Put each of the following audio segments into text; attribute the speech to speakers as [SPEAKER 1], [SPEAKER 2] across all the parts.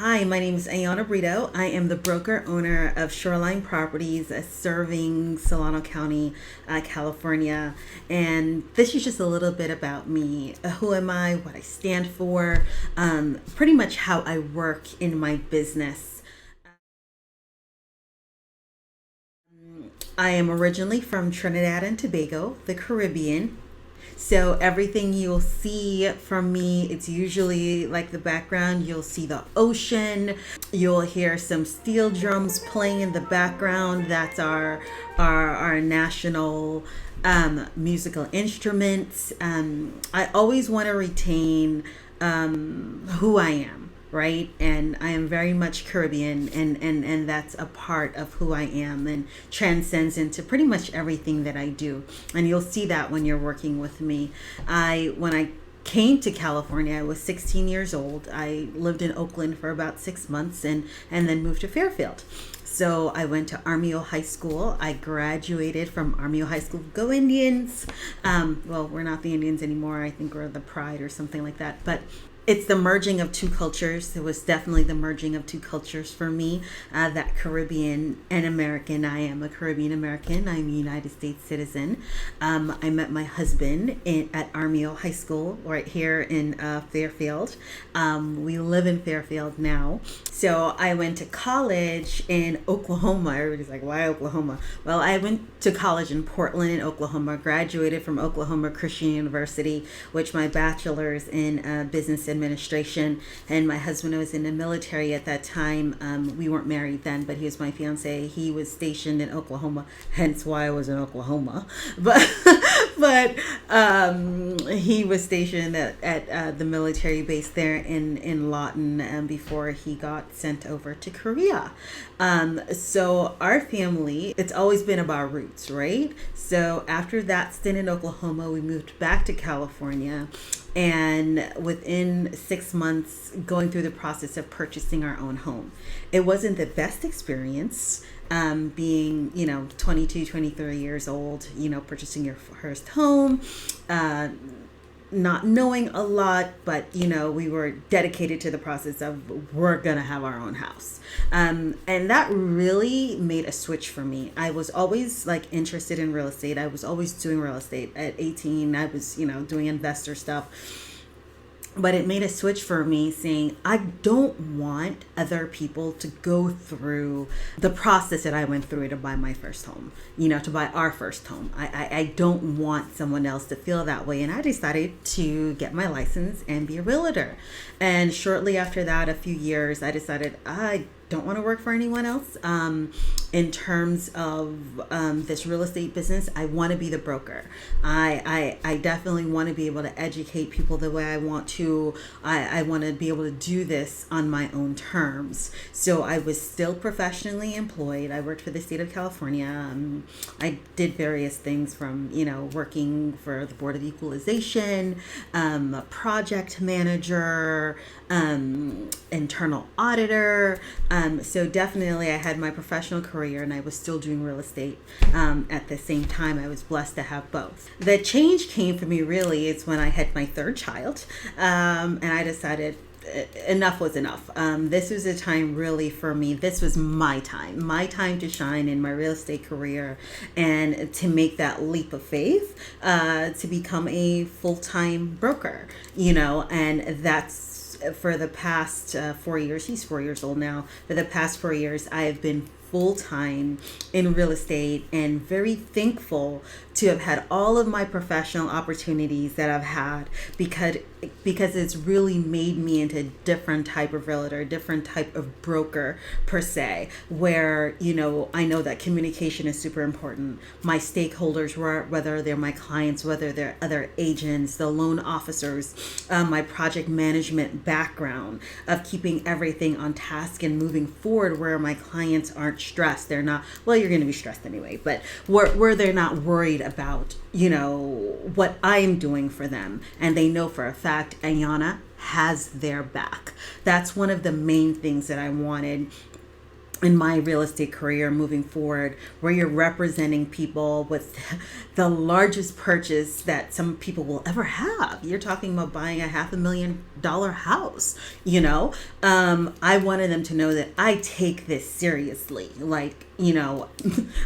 [SPEAKER 1] Hi, my name is Ayana Brito. I am the broker owner of Shoreline Properties, serving Solano County, California. And this is just a little bit about me. Who am I? What I stand for? Pretty much how I work in my business. I am originally from Trinidad and Tobago, the Caribbean. So everything you'll see from me, it's usually like the background, you'll see the ocean, you'll hear some steel drums playing in the background. That's our national musical instruments. I always want to retain who I am, right? And I am very much Caribbean, and that's a part of who I am and transcends into pretty much everything that I do. And you'll see that when you're working with me. When I came to California, I was 16 years old. I lived in Oakland for about 6 months and then moved to Fairfield. So I went to Armio High School. I graduated from Armio High School. Go Indians! Well, we're not the Indians anymore. I think we're the Pride or something like that. But it's the merging of two cultures. It was definitely the merging of two cultures for me, that Caribbean and American. I am a Caribbean American. I'm a United States citizen. I met my husband at Armio High School right here in Fairfield. We live in Fairfield now. So I went to college in Oklahoma. Everybody's like, why Oklahoma? Well, I went to college in Portland, in Oklahoma, graduated from Oklahoma Christian University, which my bachelor's in business administration, and my husband was in the military at that time. We weren't married then, but he was my fiance. He was stationed in Oklahoma, hence why I was in Oklahoma. But he was stationed at the military base there in Lawton before he got sent over to Korea. So our family, it's always been about roots, right? So after that stint in Oklahoma, we moved back to California, and within 6 months going through the process of purchasing our own home. It wasn't the best experience, being 22, 23 years old, purchasing your first home, not knowing a lot, but we were dedicated to the process of we're gonna have our own house, and that really made a switch for me. I was always interested in real estate. I was always doing real estate. At 18 I was doing investor stuff, but it made a switch for me, saying I don't want other people to go through the process that I went through to buy my first home, to buy our first home. I don't want someone else to feel that way. And I decided to get my license and be a realtor. And shortly after that, a few years, I decided I don't want to work for anyone else. In terms of this real estate business, I want to be the broker. I definitely want to be able to educate people the way I want to. I want to be able to do this on my own terms. So I was still professionally employed. I worked for the state of California. I did various things from, working for the Board of Equalization, a project manager, internal auditor. So definitely I had my professional career and I was still doing real estate. At the same time, I was blessed to have both. The change came for me really is when I had my third child, and I decided enough was enough. This was a time really for me. This was my time to shine in my real estate career and to make that leap of faith, to become a full-time broker, and that's for the past 4 years. He's 4 years old now. For the past 4 years, I have been full-time in real estate, and very thankful to have had all of my professional opportunities that I've had, because it's really made me into a different type of realtor, different type of broker per se, where I know that communication is super important. My stakeholders, whether they're my clients, whether they're other agents, the loan officers, my project management background of keeping everything on task and moving forward, where my clients aren't stressed. They're not, well, you're going to be stressed anyway, but where they're not worried about what I'm doing for them, and they know for a fact Ayana has their back. That's one of the main things that I wanted in my real estate career moving forward, where you're representing people with the largest purchase that some people will ever have. You're talking about buying a $500,000 house, you know. I wanted them to know that I take this seriously. Like, you know,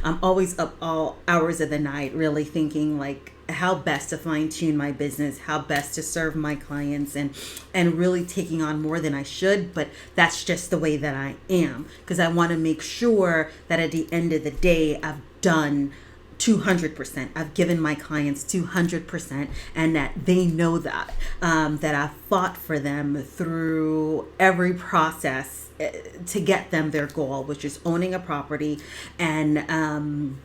[SPEAKER 1] I'm always up all hours of the night really thinking like how best to fine tune my business, how best to serve my clients, and really taking on more than I should. But that's just the way that I am, because I want to make sure that at the end of the day, I've done 200%. I've given my clients 200%, and that they know that, that I fought for them through every process to get them their goal, which is owning a property, and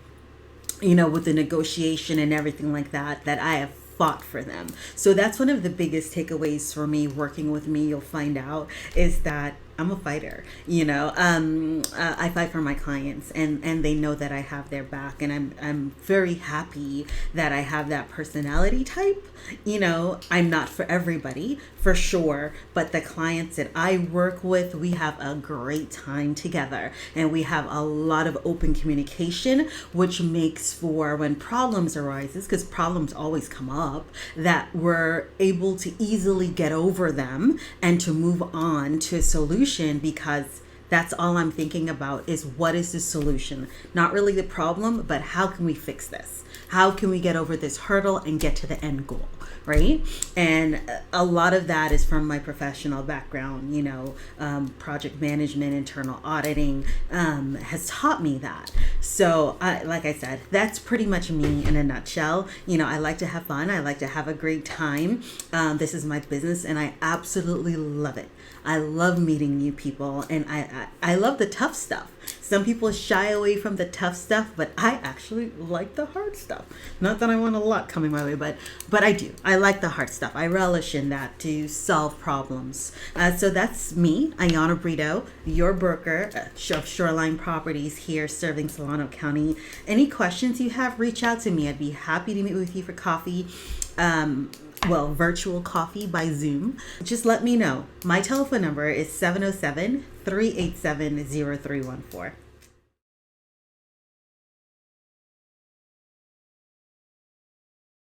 [SPEAKER 1] you know, with the negotiation and everything like that, that I have fought for them. So that's one of the biggest takeaways for me working with me. You'll find out is that I'm a fighter, you know. I fight for my clients, and they know that I have their back, and I'm very happy that I have that personality type. You know, I'm not for everybody, for sure, but the clients that I work with, we have a great time together, and we have a lot of open communication, which makes for when problems arises, because problems always come up, that we're able to easily get over them and to move on to a solution, because that's all I'm thinking about is what is the solution? Not really the problem, but how can we fix this? How can we get over this hurdle and get to the end goal, right? And a lot of that is from my professional background, you know, project management, internal auditing, has taught me that. So like I said, that's pretty much me in a nutshell. You know, I like to have fun. I like to have a great time. This is my business, and I absolutely love it. I love meeting new people, and I love the tough stuff. Some people shy away from the tough stuff, but I actually like the hard stuff. Not that I want a lot coming my way, but I do. I like the hard stuff. I relish in that to solve problems. So that's me, Ayana Brito, your broker of Shoreline Properties here serving Solano County. Any questions you have, reach out to me. I'd be happy to meet with you for coffee. Well, virtual coffee by Zoom. Just let me know. My telephone number is 707-387-0314.